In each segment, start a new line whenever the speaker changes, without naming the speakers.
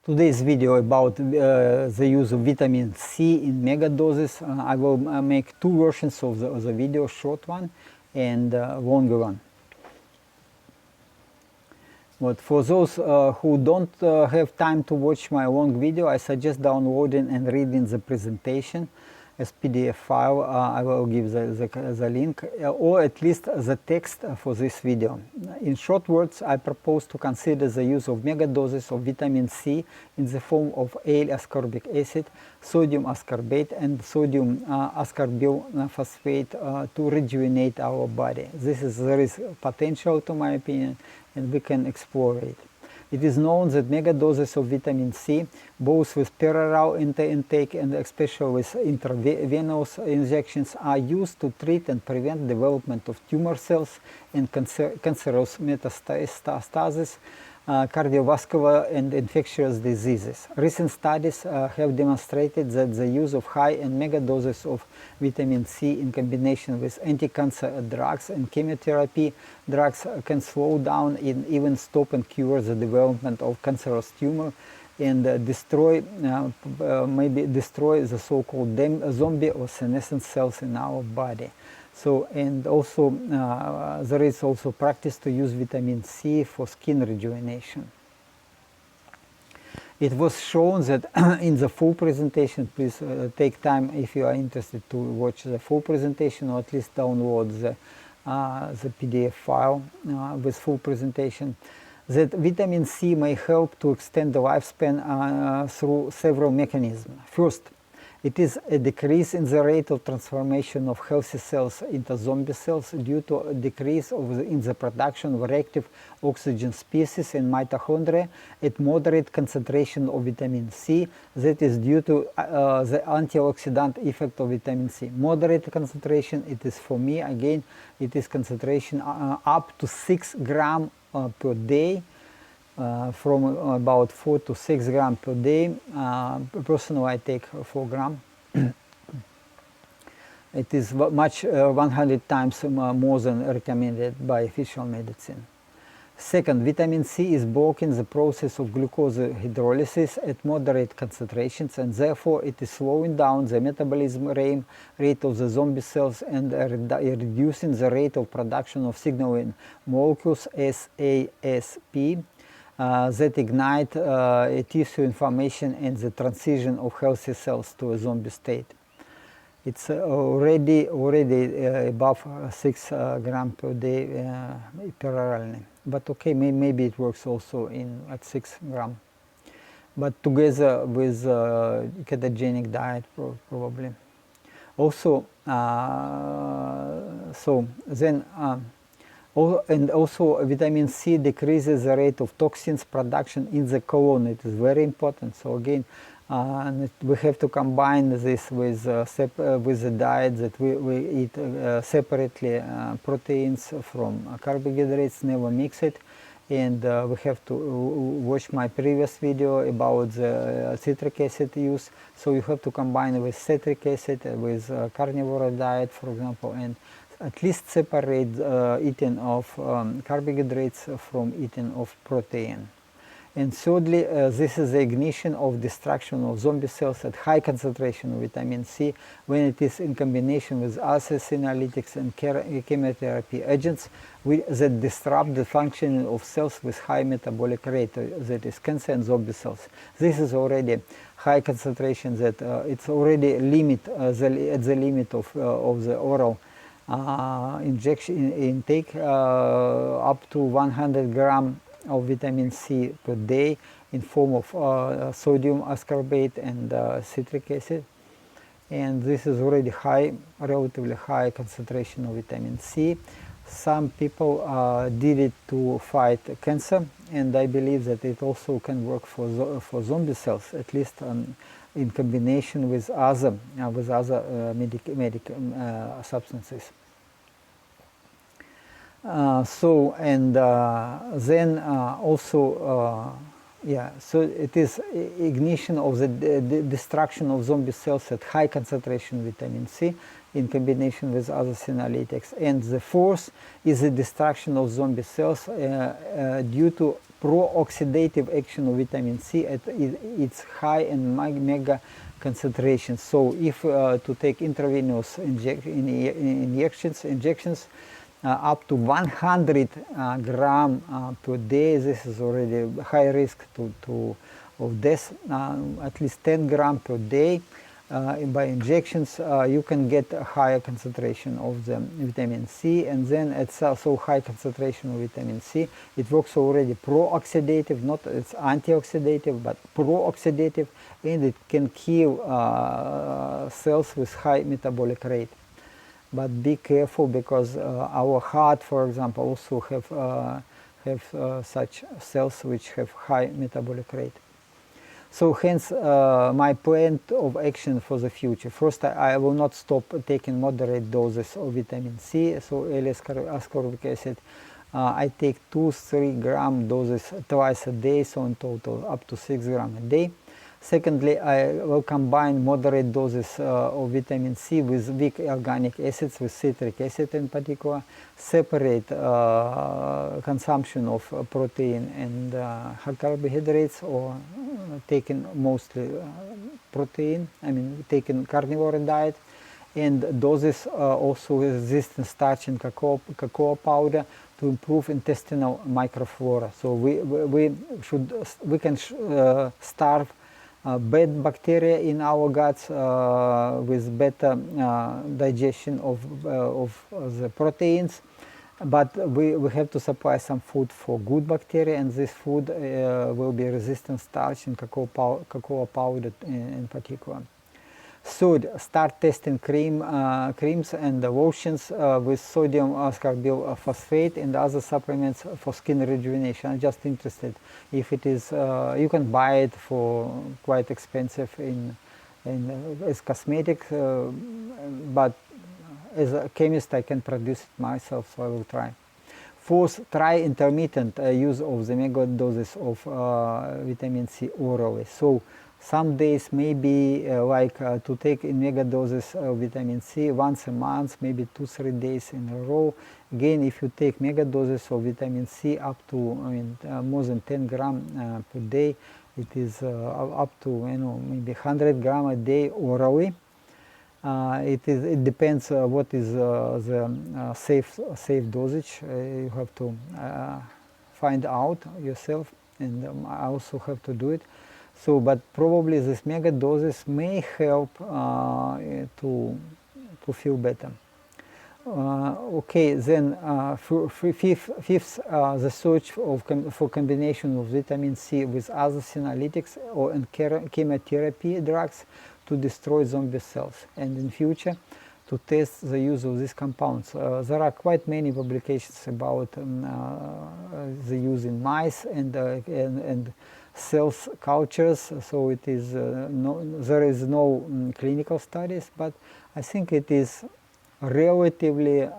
Today's video about the use of vitamin C in megadoses. I will make two versions of the video, short one and longer one. But for those who don't have time to watch my long video, I suggest downloading and reading the presentation as PDF file. I will give the link, or at least the text for this video. In short words, I propose to consider the use of megadoses of vitamin C in the form of L-ascorbic acid, sodium ascorbate and sodium ascorbyl phosphate to rejuvenate our body. There is potential, to my opinion, and we can explore it. It is known that megadoses of vitamin C, both with perioral intake and especially with intravenous injections, are used to treat and prevent development of tumor cells and cancerous metastasis, cardiovascular and infectious diseases. Recent studies have demonstrated that the use of high and megadoses of vitamin C in combination with anti-cancer drugs and chemotherapy drugs can slow down and even stop and cure the development of cancerous tumor and maybe destroy the so-called zombie or senescent cells in our body. So, and also there is also practice to use vitamin C for skin rejuvenation. It was shown that in the full presentation, please take time if you are interested to watch the full presentation, or at least download the PDF file with full presentation, that vitamin C may help to extend the lifespan through several mechanisms. First, it is a decrease in the rate of transformation of healthy cells into zombie cells due to a decrease in the production of reactive oxygen species in mitochondria at moderate concentration of vitamin C. That is due to the antioxidant effect of vitamin C. Moderate concentration, it is for me, again, it is concentration up to 6 grams per day. From about 4 to 6 grams per day. Personally, I take 4 grams. It is 100 times more than recommended by official medicine. Second, vitamin C is blocking the process of glucose hydrolysis at moderate concentrations, and therefore it is slowing down the metabolism rate of the zombie cells and reducing the rate of production of signaling molecules SASP. That ignite tissue inflammation and the transition of healthy cells to a zombie state. It's already above 6 grams per day perorally, but okay, maybe it works also at 6 grams, but together with ketogenic diet probably. Also, and also vitamin C decreases the rate of toxins production in the colon. It is very important. So again, we have to combine this with the diet that we eat separately proteins from carbohydrates, never mix it. And we have to watch my previous video about the citric acid use. So you have to combine with citric acid with carnivore diet, for example, and at least separate eating of carbohydrates from eating of protein. And thirdly, this is the ignition of destruction of zombie cells at high concentration of vitamin C when it is in combination with other senolytics and chemotherapy agents that disrupt the functioning of cells with high metabolic rate, that is cancer and zombie cells. This is already high concentration that it's already at the limit of the oral injection intake, up to 100 grams of vitamin C per day in form of sodium ascorbate and citric acid, and this is already high, relatively high concentration of vitamin C. Some people did it to fight cancer, and I believe that it also can work for zombie cells, at least in combination with other substances. So it is ignition of the destruction of zombie cells at high concentration of vitamin C in combination with other senolytics. And the fourth is the destruction of zombie cells due to pro-oxidative action of vitamin C at its high and mega concentration. So if to take intravenous injections up to 100 gram per day, this is already high risk of death. At least 10 gram per day by injections, you can get a higher concentration of the vitamin C, and then at so high concentration of vitamin C, it works already pro-oxidative, not it's antioxidative, but pro-oxidative, and it can kill cells with high metabolic rate. But be careful, because our heart, for example, also have such cells which have high metabolic rate. So hence my plan of action for the future. First, I will not stop taking moderate doses of vitamin C, so L-ascorbic acid. I take 2-3 gram doses twice a day, so in total up to 6 grams a day. Secondly, I will combine moderate doses of vitamin C with weak organic acids, with citric acid in particular, separate consumption of protein and carbohydrates, or taking mostly protein, taking carnivore diet, and doses also with resistant starch and cocoa powder to improve intestinal microflora. So we can starve bad bacteria in our guts with better digestion of the proteins, but we have to supply some food for good bacteria, and this food will be resistant starch and cocoa powder in particular. Third, start testing creams and lotions with sodium ascorbyl phosphate and other supplements for skin rejuvenation. I'm just interested if it is, you can buy it for quite expensive as cosmetics, but as a chemist I can produce it myself, so I will try. Fourth, try intermittent use of the megadoses of vitamin C orally. So some days maybe to take in megadoses of vitamin C once a month, maybe 2-3 days in a row. Again, if you take megadoses of vitamin C up to more than 10 gram per day, it is up to maybe 100 gram a day orally. It depends what is the safe dosage. You have to find out yourself, and I also have to do it. So, but probably this mega doses may help to feel better. Okay, then fifth, the search for combination of vitamin C with other senolytics or chemotherapy drugs to destroy zombie cells, and in future to test the use of these compounds. There are quite many publications about the use in mice and cells cultures, so it is there is no clinical studies, but I think it is relatively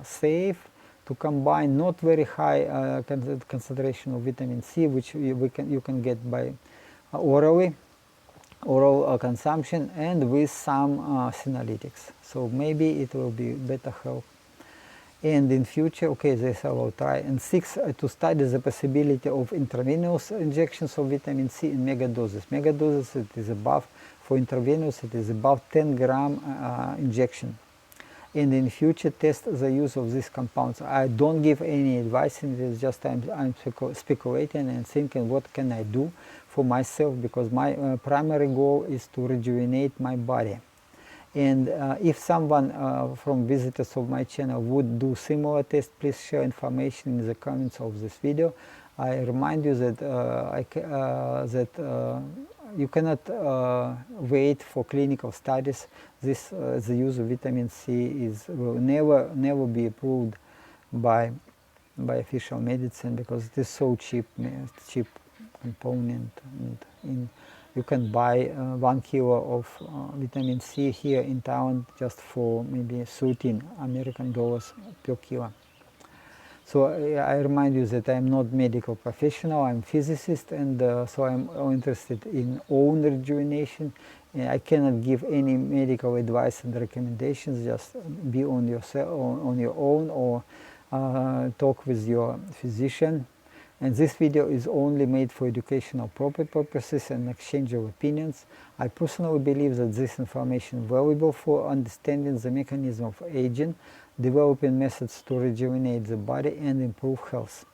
safe to combine not very high concentration of vitamin C, which you can get by oral consumption, and with some senolytics. So maybe it will be better help. And in future, okay, this I will try. And six, to study the possibility of intravenous injections of vitamin C in megadoses. Megadoses, it is above, for intravenous, it is above 10 gram injection. And in future, test the use of these compounds. I don't give any advice, and it is just I'm speculating and thinking what can I do for myself, because my primary goal is to rejuvenate my body. And if someone from visitors of my channel would do similar test, please share information in the comments of this video. I remind you that you cannot wait for clinical studies. The use of vitamin C will never be approved by official medicine, because it is so cheap component, and you can buy 1 kilo of vitamin C here in town just for maybe 13 American dollars per kilo. So I remind you that I'm not medical professional, I'm physicist, and so I'm interested in own rejuvenation. I cannot give any medical advice and recommendations, just be on your own, or talk with your physician. And this video is only made for educational purposes and exchange of opinions. I personally believe that this information is valuable for understanding the mechanism of aging, developing methods to rejuvenate the body and improve health.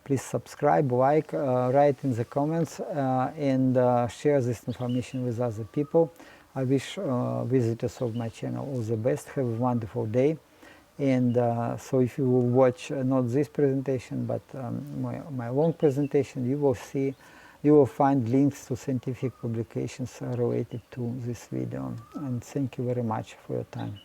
Please subscribe, like, write in the comments, and share this information with other people. I wish visitors of my channel all the best. Have a wonderful day. And so if you will watch not this presentation but my long presentation, you will find links to scientific publications related to this video. And thank you very much for your time.